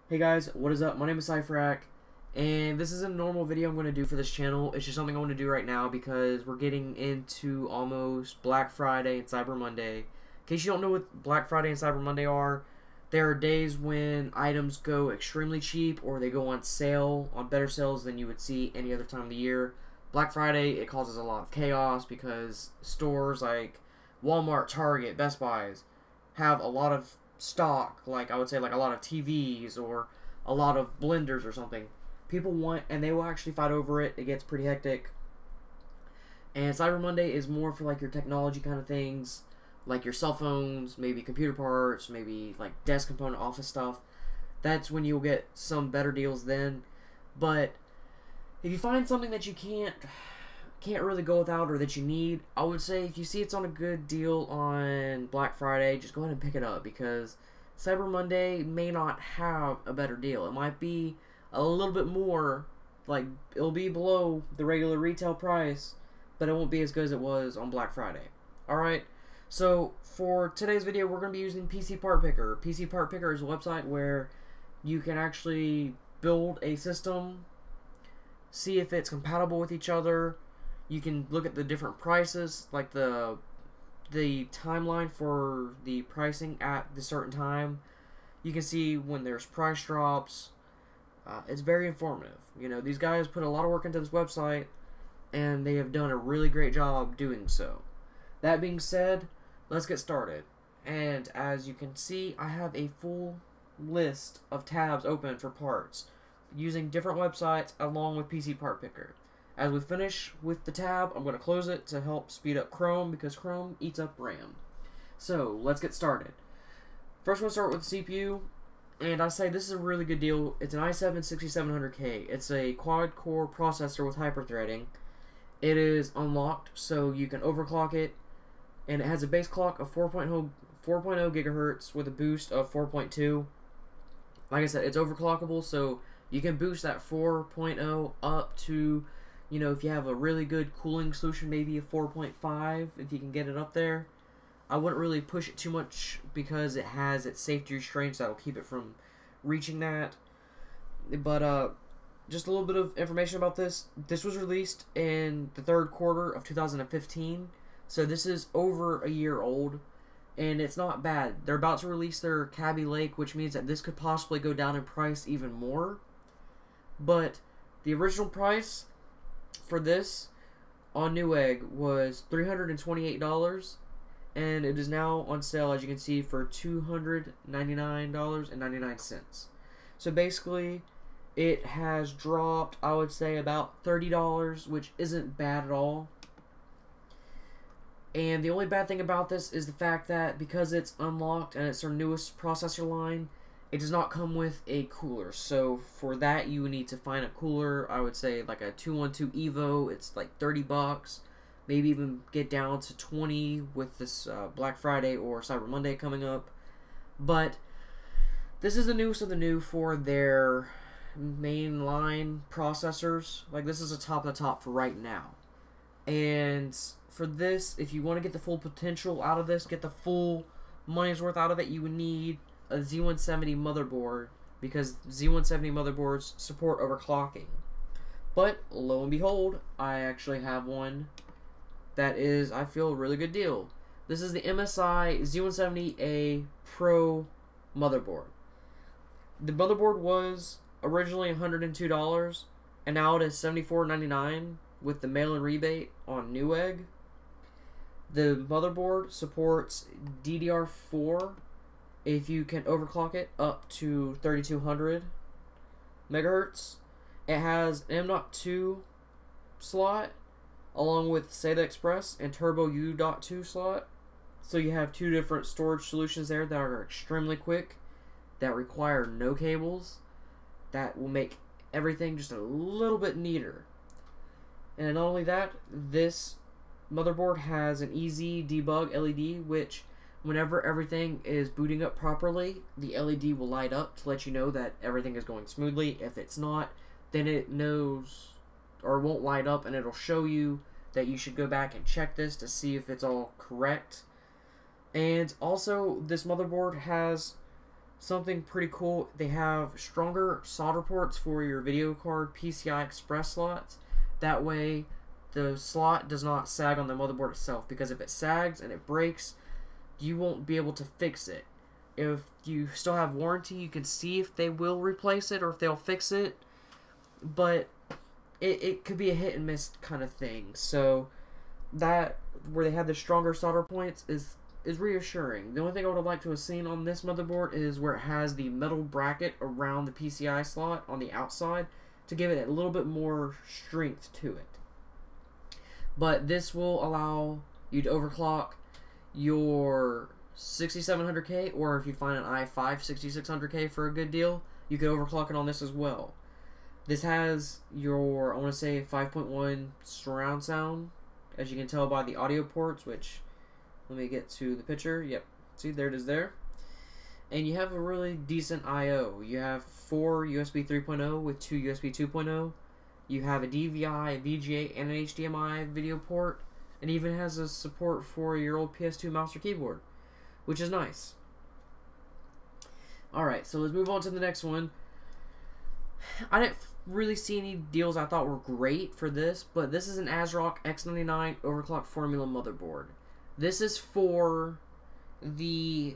Hey guys, what is up? My name is Cypherak, and this isn't a normal video I'm going to do for this channel. It's just something I want to do right now because we're getting into almost Black Friday and Cyber Monday. In case you don't know what Black Friday and Cyber Monday are, there are days when items go extremely cheap or they go on sale, on better sales than you would see any other time of the year. Black Friday, it causes a lot of chaos because stores like Walmart, Target, Best Buys have a lot of stock, like I would say, like a lot of TVs or a lot of blenders or something. People want, and they will actually fight over it. It gets pretty hectic. And Cyber Monday is more for like your technology kind of things, like your cell phones, maybe computer parts, maybe like desk component, office stuff. That's when you'll get some better deals then. But if you find something that you can't really go without or that you need, I would say if you see it's on a good deal on Black Friday, just go ahead and pick it up because Cyber Monday may not have a better deal. It might be a little bit more, like it'll be below the regular retail price, but it won't be as good as it was on Black Friday. Alright, so for today's video we're going to be using PC Part Picker. PC Part Picker is a website where you can actually build a system, see if it's compatible with each other. You can look at the different prices, like the timeline for the pricing at the certain time. You can see when there's price drops. It's very informative. You know, these guys put a lot of work into this website, and they have done a really great job doing so. That being said, let's get started. And as you can see, I have a full list of tabs open for parts using different websites along with PC Part Picker. As we finish with the tab, I'm going to close it to help speed up Chrome because Chrome eats up RAM. So, let's get started. First, we'll start with the CPU, and I say this is a really good deal. It's an i7-6700K. It's a quad-core processor with hyper-threading. It is unlocked, so you can overclock it, and it has a base clock of 4.0 gigahertz with a boost of 4.2. Like I said, it's overclockable, so you can boost that 4.0 up to, you know, if you have a really good cooling solution, maybe a 4.5, if you can get it up there. I wouldn't really push it too much because it has its safety restraints that will keep it from reaching that. But just a little bit of information about this. This was released in the third quarter of 2015, so this is over a year old, and it's not bad. They're about to release their Kaby Lake, which means that this could possibly go down in price even more. But the original price for this on Newegg was $328, and it is now on sale, as you can see, for $299.99. So basically, it has dropped, I would say, about $30, which isn't bad at all. And the only bad thing about this is the fact that because it's unlocked and it's their newest processor line, it does not come with a cooler. So for that, you need to find a cooler. I would say like a 212 Evo. It's like $30. Maybe even get down to 20 with this Black Friday or Cyber Monday coming up. But this is the newest of the new for their mainline processors. Like, this is a top of the top for right now. And for this, if you want to get the full potential out of this, get the full money's worth out of it, you would need a Z170 motherboard because Z170 motherboards support overclocking. But lo and behold, I actually have one that is, I feel, a really good deal. This is the MSI Z170A Pro motherboard. The motherboard was originally $102, and now it is $74.99 with the mail-in rebate on Newegg. The motherboard supports DDR4 if you can overclock it up to 3200 megahertz. It has an M.2 slot along with SATA Express and Turbo U.2 slot. So you have two different storage solutions there that are extremely quick, that require no cables, that will make everything just a little bit neater. And not only that, this motherboard has an easy debug LED, which whenever everything is booting up properly, the LED will light up to let you know that everything is going smoothly. If it's not, then it knows or won't light up, and it'll show you that you should go back and check this to see if it's all correct. And also, this motherboard has something pretty cool. They have stronger solder ports for your video card PCI Express slots. That way, the slot does not sag on the motherboard itself, because if it sags and it breaks, you won't be able to fix it. If you still have warranty, you can see if they will replace it or if they'll fix it, but it could be a hit and miss kind of thing. So that, where they have the stronger solder points, is reassuring. The only thing I would have liked to have seen on this motherboard is where it has the metal bracket around the PCI slot on the outside to give it a little bit more strength to it. But this will allow you to overclock your 6700K, or if you find an i5 6600K for a good deal, you can overclock it on this as well. This has your, I want to say, 5.1 surround sound, as you can tell by the audio ports, which, let me get to the picture. Yep, see, there it is there. And you have a really decent I/O. You have 4 USB 3.0 with 2 USB 2.0. You have a DVI, a VGA, and an HDMI video port. It even has a support for your old PS2 mouse or keyboard, which is nice. Alright, so let's move on to the next one. I didn't really see any deals I thought were great for this, but this is an ASRock X99 overclock formula motherboard. This is for the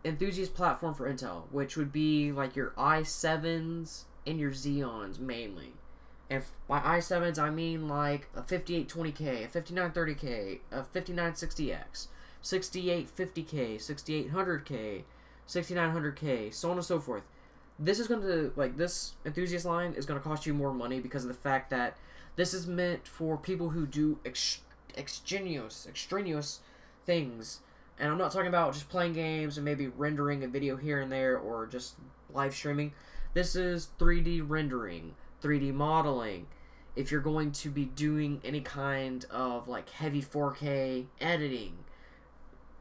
enthusiast platform for Intel, which would be like your i7s and your Xeons mainly. And by i7s, I mean like a 5820K, a 5930K, a 5960X, 6850K, 6800K, 6900K, so on and so forth. This is going to, like, this enthusiast line is going to cost you more money because of the fact that this is meant for people who do extraneous things. And I'm not talking about just playing games and maybe rendering a video here and there or just live streaming. This is 3D rendering, 3D modeling. If you're going to be doing any kind of like heavy 4K editing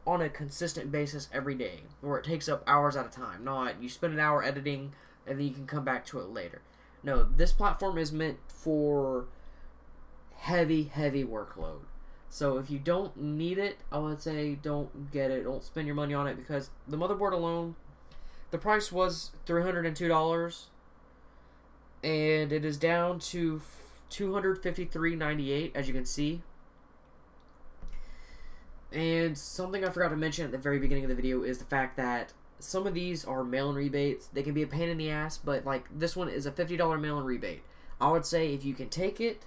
on a consistent basis every day, where it takes up hours at a time, not you spend an hour editing and then you can come back to it later. No, this platform is meant for heavy workload. So if you don't need it, I would say don't get it. Don't spend your money on it, because the motherboard alone, the price was $302, and it is down to $253.98, as you can see. And something I forgot to mention at the very beginning of the video is the fact that some of these are mail-in rebates. They can be a pain in the ass, but like this one is a $50 mail-in rebate. I would say if you can take it,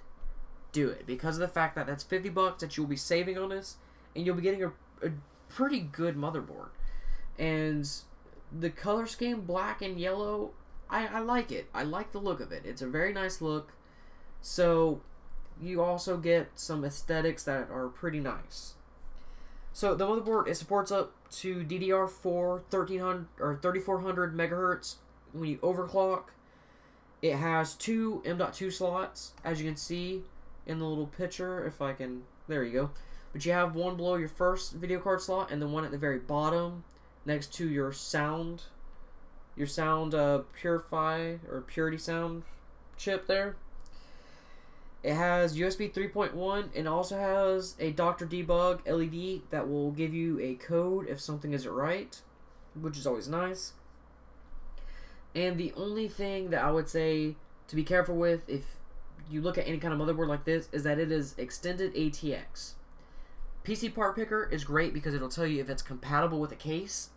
do it, because of the fact that that's $50 that you'll be saving on this, and you'll be getting a pretty good motherboard. And the color scheme, black and yellow, I like it. I like the look of it. It's a very nice look. So you also get some aesthetics that are pretty nice. So the motherboard, it supports up to DDR4 1300 or 3400 megahertz when you overclock. It has 2 M.2 slots, as you can see in the little picture. If I can, there you go. But you have one below your first video card slot, and then one at the very bottom next to your sound purify or purity sound chip there. It has USB 3.1 and also has a Dr. Debug LED that will give you a code if something isn't right, which is always nice. And the only thing that I would say to be careful with if you look at any kind of motherboard like this is that it is extended ATX. PC Part Picker is great because it'll tell you if it's compatible with a case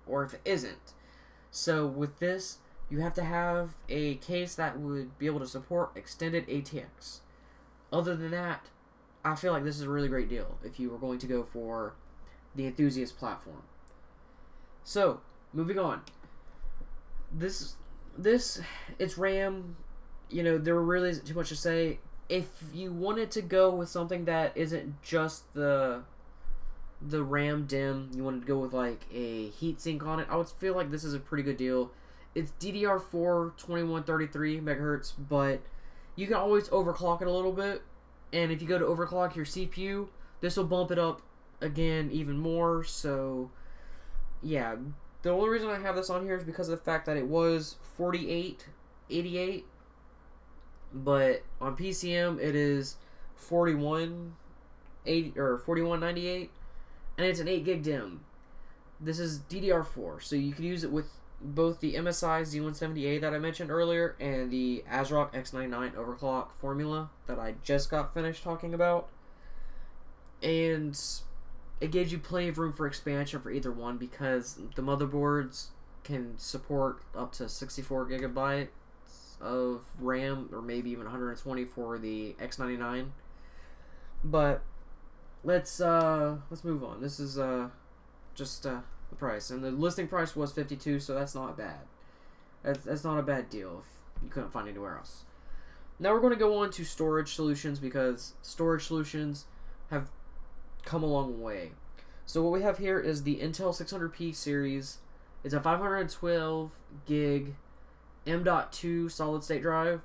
or if it isn't. So with this, you have to have a case that would be able to support extended ATX. Other than that, I feel like this is a really great deal if you were going to go for the enthusiast platform. So, moving on. This it's RAM. You know, there really isn't too much to say. If you wanted to go with something that isn't just the RAM DIMM, you wanted to go with like a heatsink on it, I would feel like this is a pretty good deal. It's DDR4 2133 megahertz, but you can always overclock it a little bit, and if you go to overclock your CPU, this will bump it up again even more. So yeah, the only reason I have this on here is because of the fact that it was $48.88, but on PCM it is $41.98, and it's an 8 gig DIMM. this is DDR4, so you can use it with both the MSI Z170A that I mentioned earlier and the ASRock X99 overclock formula that I just got finished talking about. And it gives you plenty of room for expansion for either one because the motherboards can support up to 64 gigabytes of RAM, or maybe even 120 for the X99. But let's move on. This is just the price, and the listing price was $52, so that's not bad. That's not a bad deal if you couldn't find anywhere else. Now we're going to go on to storage solutions, because storage solutions have come a long way. So what we have here is the Intel 600p series. It's a 512 gig M.2 solid state drive,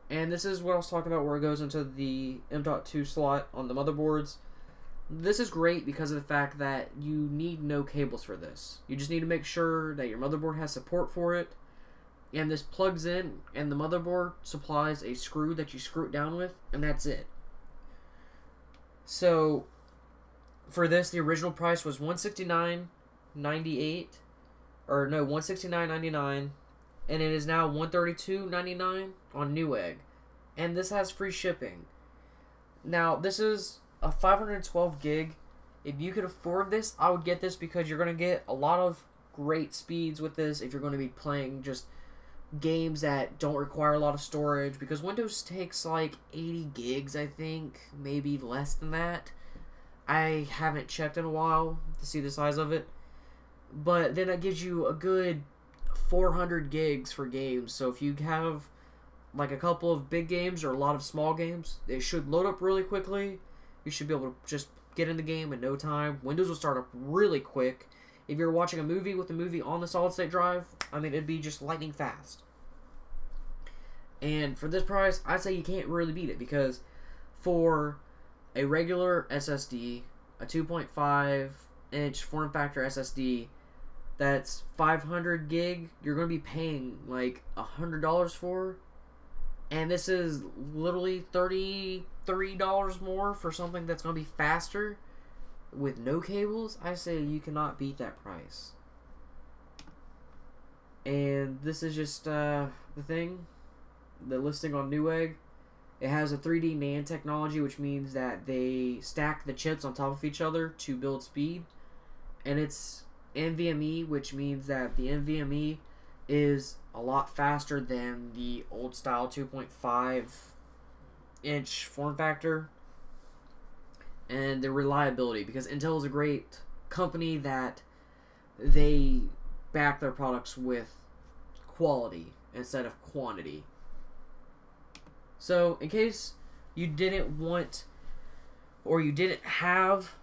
and this is what I was talking about, where it goes into the M.2 slot on the motherboards. This is great because of the fact that you need no cables for this. You just need to make sure that your motherboard has support for it, and this plugs in, and the motherboard supplies a screw that you screw it down with, and that's it. So for this, the original price was $169.98, or no, $169.99, and it is now $132.99 on Newegg, and this has free shipping. Now this is a 512 gig. If you could afford this, I would get this, because you're going to get a lot of great speeds with this if you're going to be playing just games that don't require a lot of storage, because Windows takes like 80 gigs, I think, maybe less than that. I haven't checked in a while to see the size of it, but then it gives you a good 400 gigs for games. So if you have like a couple of big games or a lot of small games, they should load up really quickly. You should be able to just get in the game in no time. Windows will start up really quick. If you're watching a movie with the movie on the solid state drive, I mean, it'd be just lightning fast. And for this price, I'd say you can't really beat it, because for a regular SSD, a 2.5-inch form factor SSD, that's 500 gig, you're going to be paying like $100 for. And this is literally $33 more for something that's going to be faster with no cables. I say you cannot beat that price. And this is just the thing, the listing on Newegg. It has a 3D NAND technology, which means that they stack the chips on top of each other to build speed. And it's NVMe, which means that the NVMe is a lot faster than the old style 2.5-inch form factor. And the reliability, because Intel is a great company that they back their products with quality instead of quantity. So in case you didn't want, or you didn't have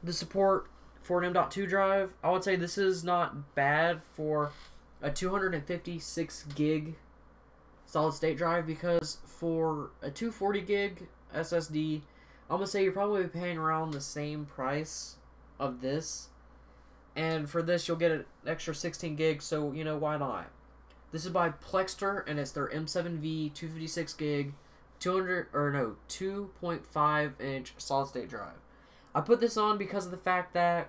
the support for an M.2 drive, I would say this is not bad for a 256 gig solid state drive, because for a 240 gig SSD, I'm gonna say you're probably paying around the same price of this, and for this you'll get an extra 16 gigs, so you know, why not? This is by Plexter, and it's their M7V 256 gig 2.5-inch solid state drive. I put this on because of the fact that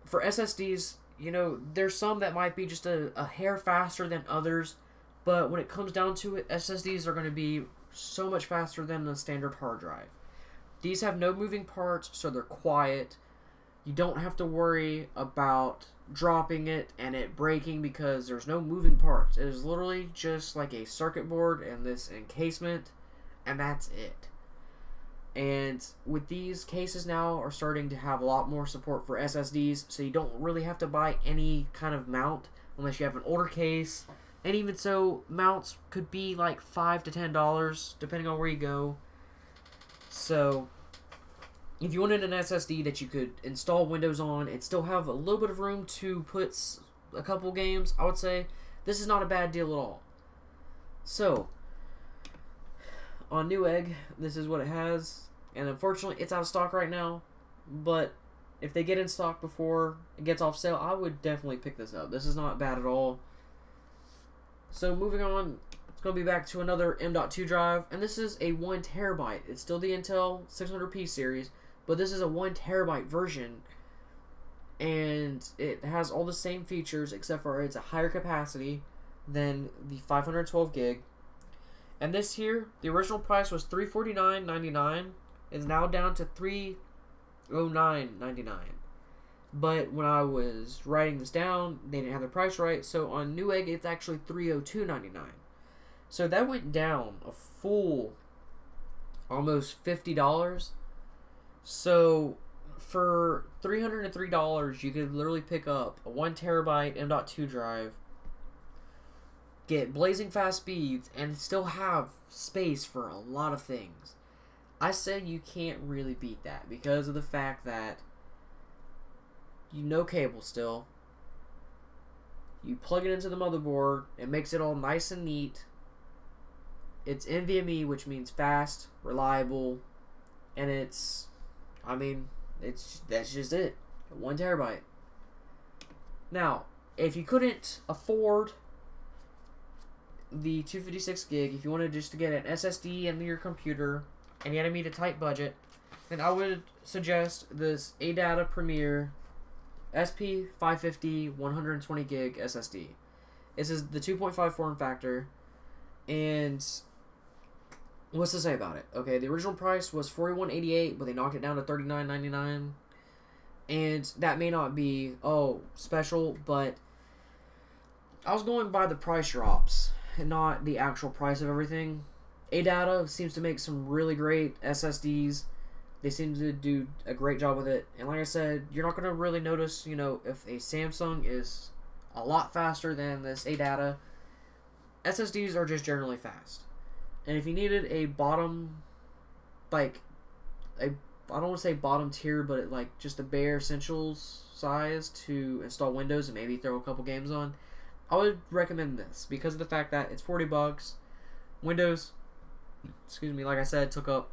for SSDs, you know, there's some that might be just a hair faster than others, but when it comes down to it, SSDs are going to be so much faster than a standard hard drive. These have no moving parts, so they're quiet. You don't have to worry about dropping it and it breaking, because there's no moving parts. It is literally just like a circuit board and this encasement, and that's it. And with these cases now are starting to have a lot more support for SSDs, so you don't really have to buy any kind of mount unless you have an older case. And even so, mounts could be like $5 to $10 depending on where you go. So if you wanted an SSD that you could install Windows on and still have a little bit of room to put a couple games, I would say this is not a bad deal at all. So on Newegg, this is what it has, and unfortunately it's out of stock right now, but if they get in stock before it gets off sale, I would definitely pick this up. This is not bad at all. So moving on, it's going to be back to another M.2 drive, and this is a 1 terabyte. It's still the Intel 600p series, but this is a 1 terabyte version, and it has all the same features except for it's a higher capacity than the 512 gig. And this here, the original price was $349.99. It's now down to $309.99. But when I was writing this down, they didn't have the price right. So on Newegg, it's actually $302.99. So that went down a full almost $50. So for $303, you could literally pick up a 1 terabyte M.2 drive, get blazing fast speeds, and still have space for a lot of things. I say you can't really beat that because of the fact that cable still. You plug it into the motherboard, it makes it all nice and neat. It's NVMe, which means fast, reliable, and that's just it. 1 terabyte. Now, if you couldn't afford the 256 gig, if you wanted just to get an SSD into your computer and you had to meet a tight budget, then I would suggest this ADATA Premier SP550 120 gig SSD. This is the 2.5 form factor, and what's to say about it? Okay, the original price was $41.88, but they knocked it down to $39.99, and that may not be special, but I was going by the price drops and not the actual price of everything. ADATA seems to make some really great SSDs. They seem to do a great job with it. And like I said, you're not going to really notice, if a Samsung is a lot faster than this ADATA. SSDs are just generally fast. And if you needed a bottom, I don't want to say bottom tier, but just a bare essentials size to install Windows and maybe throw a couple games on, I would recommend this because of the fact that it's $40. Windows, like I said, took up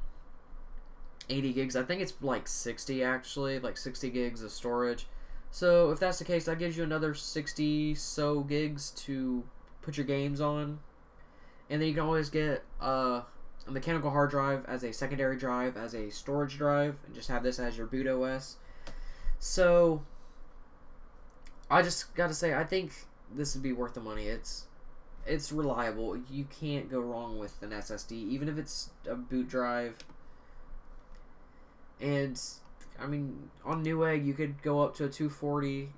80 gigs. I think it's 60 actually, 60 gigs of storage. So if that's the case, that gives you another 60 so gigs to put your games on. And then you can always get a mechanical hard drive as a secondary drive, as a storage drive, and just have this as your boot OS. So I just gotta say, I think this would be worth the money. It's reliable. You can't go wrong with an SSD, even if it's a boot drive. And on Newegg you could go up to a 240,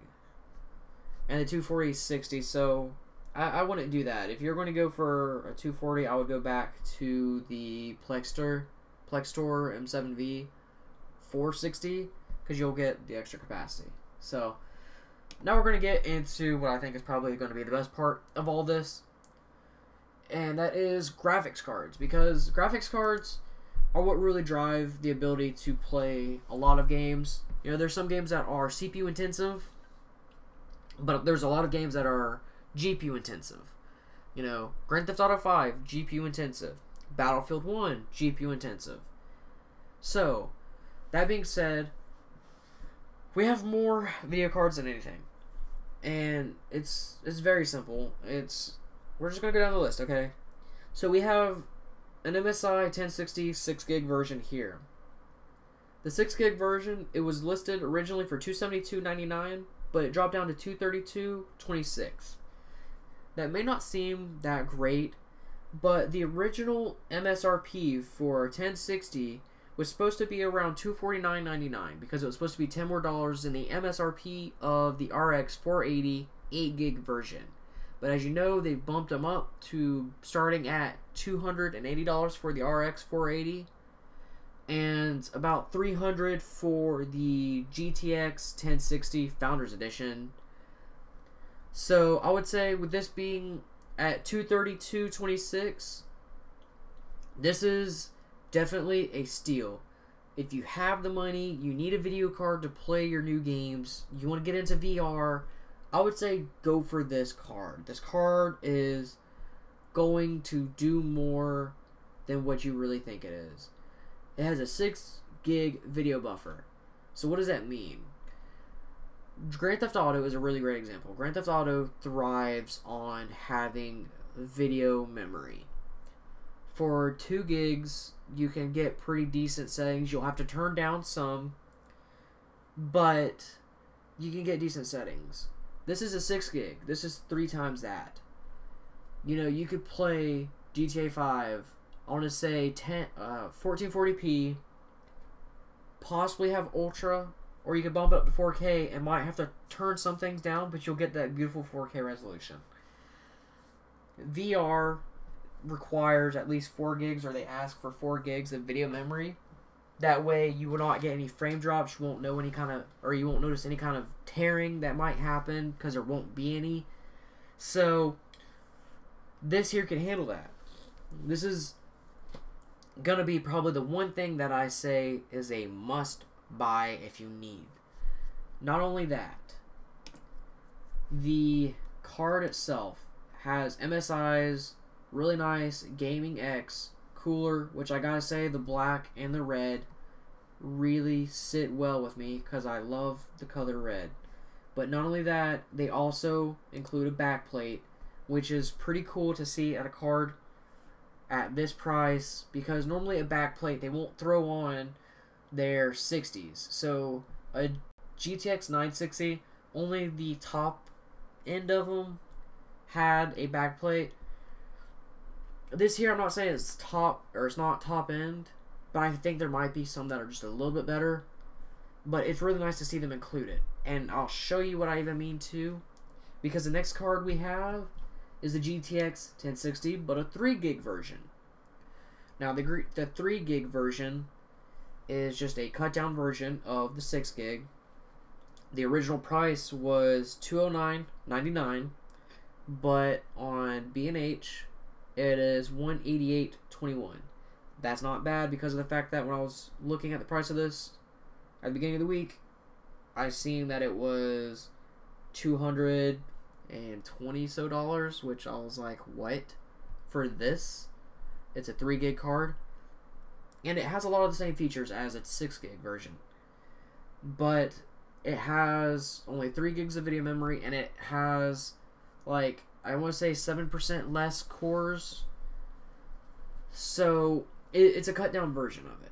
and the 240 is 60. So I wouldn't do that. If you're going to go for a 240, I would go back to the Plextor M7V 460 because you'll get the extra capacity. So now we're going to get into what I think is probably going to be the best part of all this, and that is graphics cards, because graphics cards are what really drive the ability to play a lot of games. There's some games that are CPU intensive, but there's a lot of games that are GPU intensive. Grand Theft Auto 5, GPU intensive. Battlefield 1, GPU intensive. So, that being said, we have more video cards than anything. And it's very simple. We're just going to go down the list, okay? So we have an MSI 1060 6 gig version here. The 6 gig version, it was listed originally for $272.99, but it dropped down to $232.26. That may not seem that great, but the original MSRP for 1060 was supposed to be around $249.99 because it was supposed to be $10 more than the MSRP of the RX 480 8 gig version. But as you know, they've bumped them up to starting at $280 for the RX 480 and about $300 for the GTX 1060 Founders Edition. So I would say with this being at $232.26, this is definitely a steal. If you have the money, you need a video card to play your new games, you want to get into VR, I would say go for this card. This card is going to do more than what you really think it is. It has a 6 gig video buffer. So what does that mean? Grand Theft Auto is a really great example. Grand Theft Auto thrives on having video memory. For 2 gigs, you can get pretty decent settings. You'll have to turn down some, but you can get decent settings. This is a 6 gig. This is 3 times that. You know, you could play GTA 5, I want to say 1440p, possibly have Ultra, or you could bump it up to 4K and might have to turn some things down, but you'll get that beautiful 4K resolution. VR requires at least 4 gigs, or they ask for 4 gigs of video memory. That way you will not get any frame drops, you won't know any kind of, or you won't notice any kind of tearing that might happen, because there won't be any. So this here can handle that. This is gonna be probably the one thing that I say is a must buy if you need. Not only that, the card itself has MSI's really nice Gaming X cooler, which I gotta say the black and the red really sit well with me because I love the color red. But not only that, they also include a backplate, which is pretty cool to see at a card at this price, because normally a backplate they won't throw on their 60s. So a GTX 960, only the top end of them had a backplate. This here, I'm not saying it's top, or it's not top end, but I think there might be some that are just a little bit better. But it's really nice to see them include it. And I'll show you what I even mean too, because the next card we have is the GTX 1060, but a 3 gig version. Now the 3 gig version is just a cut down version of the 6 gig. The original price was $209.99, but on B&H it is $188.21. That's not bad, because of the fact that when I was looking at the price of this at the beginning of the week, I seen that it was $220 so, which I was like, what? For this? It's a 3 gig card, and it has a lot of the same features as its 6 gig version, but it has only 3 gigs of video memory, and it has, like, I want to say 7% less cores. So it's a cut down version of it.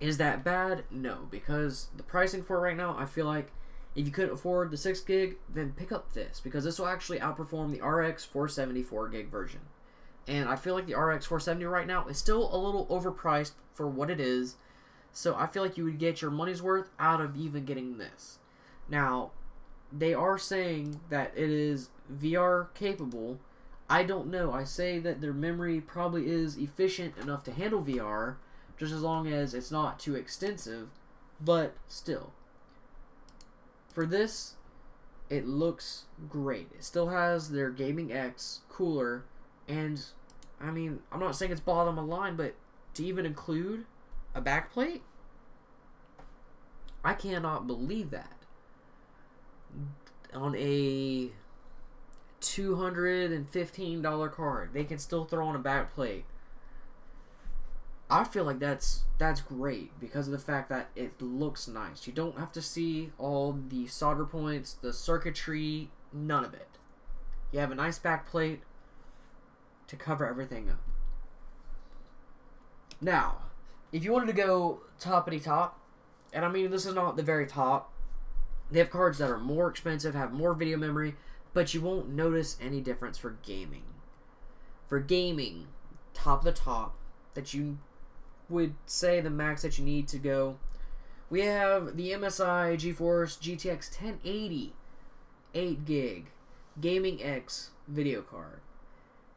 Is that bad? No, because the pricing for it right now, I feel like if you couldn't afford the 6 gig, then pick up this, because this will actually outperform the RX 470 4 gig version. And I feel like the RX 470 right now is still a little overpriced for what it is, so I feel like you would get your money's worth out of even getting this. Now, they are saying that it is VR capable. I don't know. I say that their memory probably is efficient enough to handle VR, just as long as it's not too extensive, but still. For this, it looks great. It still has their Gaming X cooler, and I mean, I'm not saying it's bottom of the line, but to even include a backplate, I cannot believe that. On a $215 card, they can still throw on a backplate. I feel like that's great, because of the fact that it looks nice. You don't have to see all the solder points, the circuitry, none of it. You have a nice backplate to cover everything up. Now, if you wanted to go toppity top, and I mean this is not the very top, they have cards that are more expensive, have more video memory, but you won't notice any difference for gaming. For gaming, top of the top, that you would say the max that you need to go, we have the MSI GeForce GTX 1080 8 gig Gaming X video card.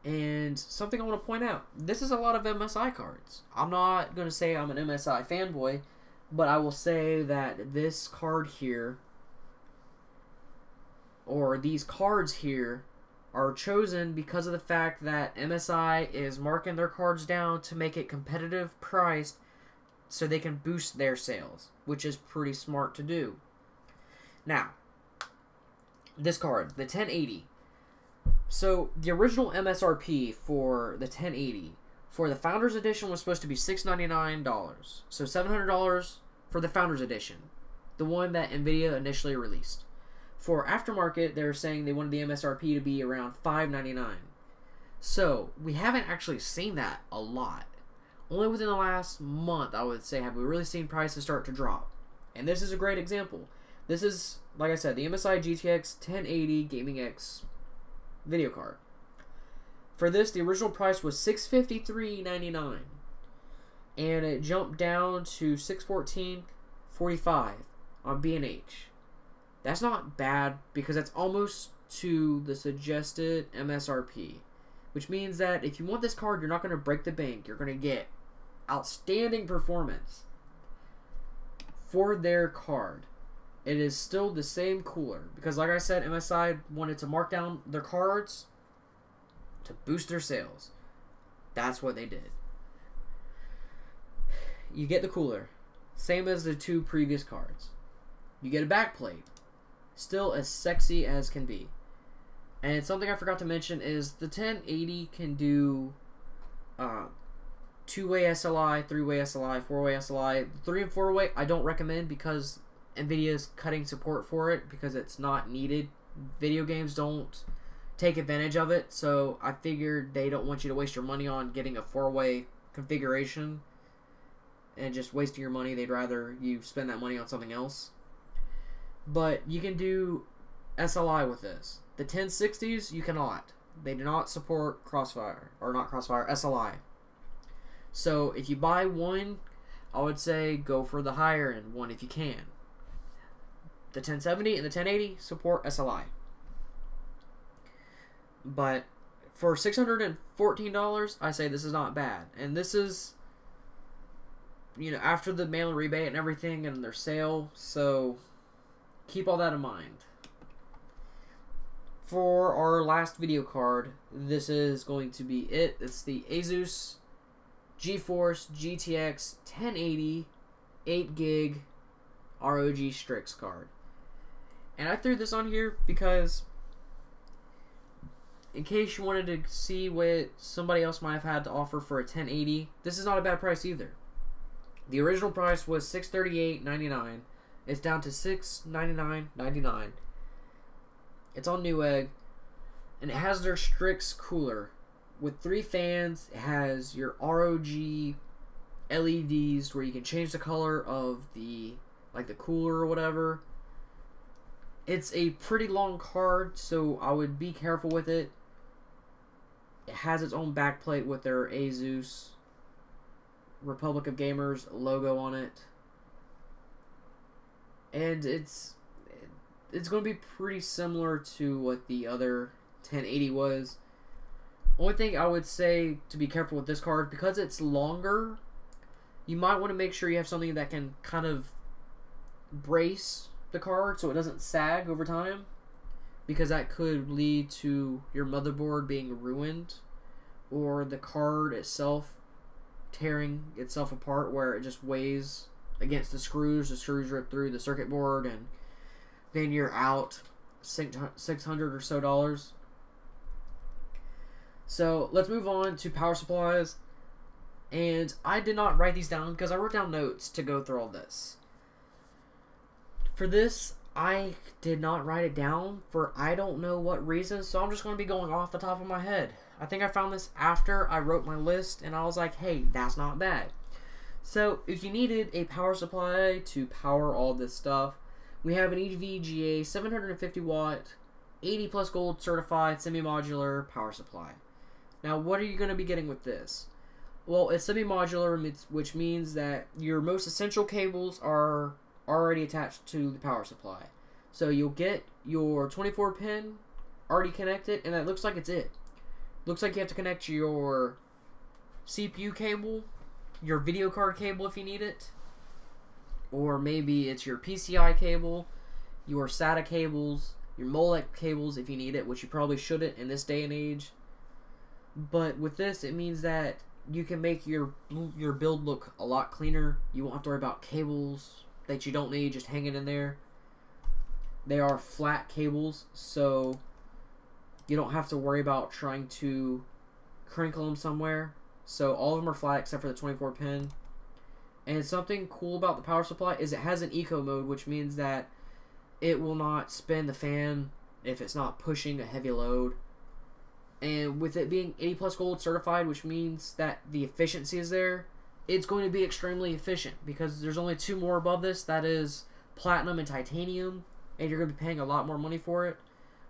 And something I want to point out, this is a lot of MSI cards. I'm not going to say I'm an MSI fanboy, but I will say that this card here, or these cards here, are chosen because of the fact that MSI is marking their cards down to make it competitive priced so they can boost their sales, which is pretty smart to do. Now, this card, the 1080. So, the original MSRP for the 1080 for the Founders Edition was supposed to be $699. So, $700 for the Founders Edition, the one that NVIDIA initially released. For aftermarket, they're saying they wanted the MSRP to be around $599. So, we haven't actually seen that a lot. Only within the last month, I would say, have we really seen prices start to drop. And this is a great example. This is, like I said, the MSI GTX 1080 Gaming X video card. For this, the original price was $653.99, and it jumped down to $614.45 on B&H. That's not bad because that's almost to the suggested MSRP, which means that if you want this card, you're not going to break the bank. You're going to get outstanding performance for their card. It is still the same cooler because, like I said, MSI wanted to mark down their cards to boost their sales. That's what they did. You get the cooler, same as the two previous cards. You get a backplate, still as sexy as can be. And something I forgot to mention is the 1080 can do 2-way SLI, 3-way SLI, 4-way SLI. 3 and 4-way I don't recommend because NVIDIA is cutting support for it because it's not needed. Video games don't take advantage of it, so I figured they don't want you to waste your money on getting a 4-way configuration and just wasting your money. They'd rather you spend that money on something else. But you can do SLI with this. The 1060s, you cannot. They do not support Crossfire, or not Crossfire, SLI. So if you buy one, I would say go for the higher end one if you can. The 1070 and the 1080 support SLI. But for $614, I say this is not bad. And this is, you know, after the mail and rebate and everything and their sale, so keep all that in mind. For our last video card, this is going to be it. It's the Asus GeForce GTX 1080 8GB ROG Strix card. And I threw this on here because in case you wanted to see what somebody else might have had to offer for a 1080, this is not a bad price either. The original price was $638.99. It's down to $699.99. It's on Newegg, and it has their Strix cooler with 3 fans. It has your ROG LEDs where you can change the color of the cooler or whatever. It's a pretty long card, so I would be careful with it. It has its own backplate with their Asus Republic of Gamers logo on it. And it's going to be pretty similar to what the other 1080 was. Only thing I would say to be careful with this card, because it's longer, you might want to make sure you have something that can kind of brace the card so it doesn't sag over time, because that could lead to your motherboard being ruined or the card itself tearing itself apart where it just weighs against the screws rip through the circuit board, and then you're out $600 or so. So let's move on to power supplies. And I did not write these down because I wrote down notes to go through all this. For this, I did not write it down for I don't know what reason, so I'm just going to be going off the top of my head. I think I found this after I wrote my list, and I was like, hey, that's not bad. So if you needed a power supply to power all this stuff, we have an EVGA 750 watt, 80 plus gold certified semi-modular power supply. Now, what are you going to be getting with this? Well, it's semi-modular, which means that your most essential cables are already attached to the power supply. So you'll get your 24 pin already connected, and that looks like it's it. Looks like you have to connect your CPU cable, your video card cable if you need it, or maybe it's your PCI cable, your SATA cables, your Molec cables if you need it, which you probably shouldn't in this day and age. But with this, it means that you can make your build look a lot cleaner. You won't have to worry about cables that you don't need just hanging in there. They are flat cables, so you don't have to worry about trying to crinkle them somewhere. So all of them are flat except for the 24 pin. And something cool about the power supply is it has an eco mode, which means that it will not spin the fan if it's not pushing a heavy load. And with it being 80 plus gold certified, which means that the efficiency is there, it's going to be extremely efficient because there's only 2 more above this. That is platinum and titanium, and you're going to be paying a lot more money for it.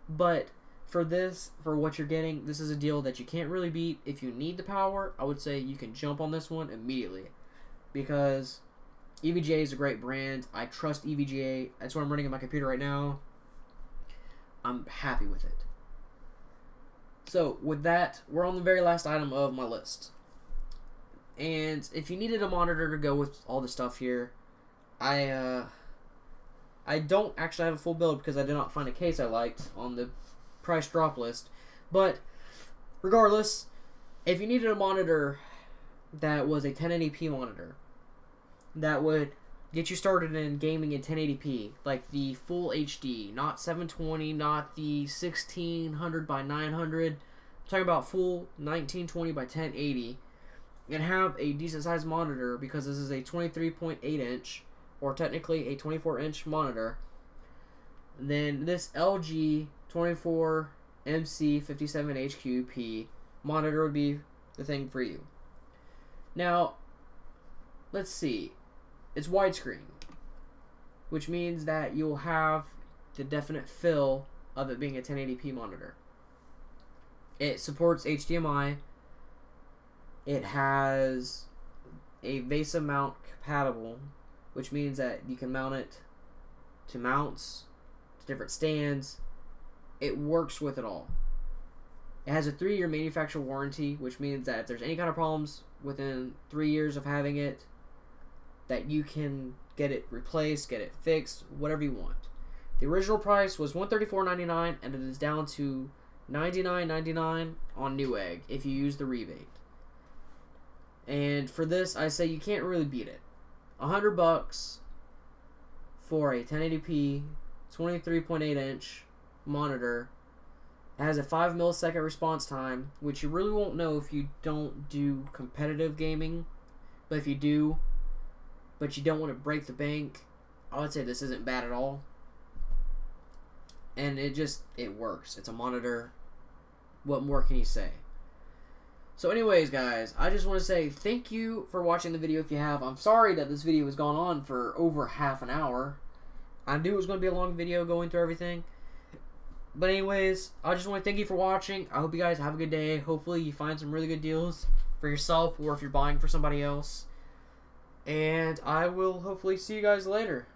But for this, for what you're getting, this is a deal that you can't really beat. If you need the power, I would say you can jump on this one immediately, because EVGA is a great brand. I trust EVGA. That's what I'm running on my computer right now. I'm happy with it. So with that, we're on the very last item of my list. And if you needed a monitor to go with all the stuff here, I don't actually have a full build because I did not find a case I liked on the price drop list. But regardless, if you needed a monitor that was a 1080p monitor that would get you started in gaming in 1080p, like the full HD, not 720, not the 1600 by 900. I'm talking about full 1920 by 1080, and have a decent sized monitor, because this is a 23.8 inch, or technically a 24 inch monitor. Then this LG 24 MC57HQP monitor would be the thing for you. Now, let's see. It's widescreen, which means that you'll have the definite feel of it being a 1080p monitor. It supports HDMI. It has a VESA mount compatible, which means that you can mount it to mounts, to different stands. It works with it all. It has a 3-year manufacturer warranty, which means that if there's any kind of problems within 3 years of having it, that you can get it replaced, get it fixed, whatever you want. The original price was $134.99, and it is down to $99.99 on Newegg if you use the rebate. And for this, I say you can't really beat it. $100 for a 1080p 23.8 inch monitor. It has a 5 millisecond response time, which you really won't know if you don't do competitive gaming. But if you do, but you don't want to break the bank, I would say this isn't bad at all. And it works. It's a monitor. What more can you say? So anyways, guys, I just want to say thank you for watching the video if you have. I'm sorry that this video has gone on for over half an hour. I knew it was going to be a long video going through everything. But anyways, I just want to thank you for watching. I hope you guys have a good day. Hopefully you find some really good deals for yourself, or if you're buying for somebody else. And I will hopefully see you guys later.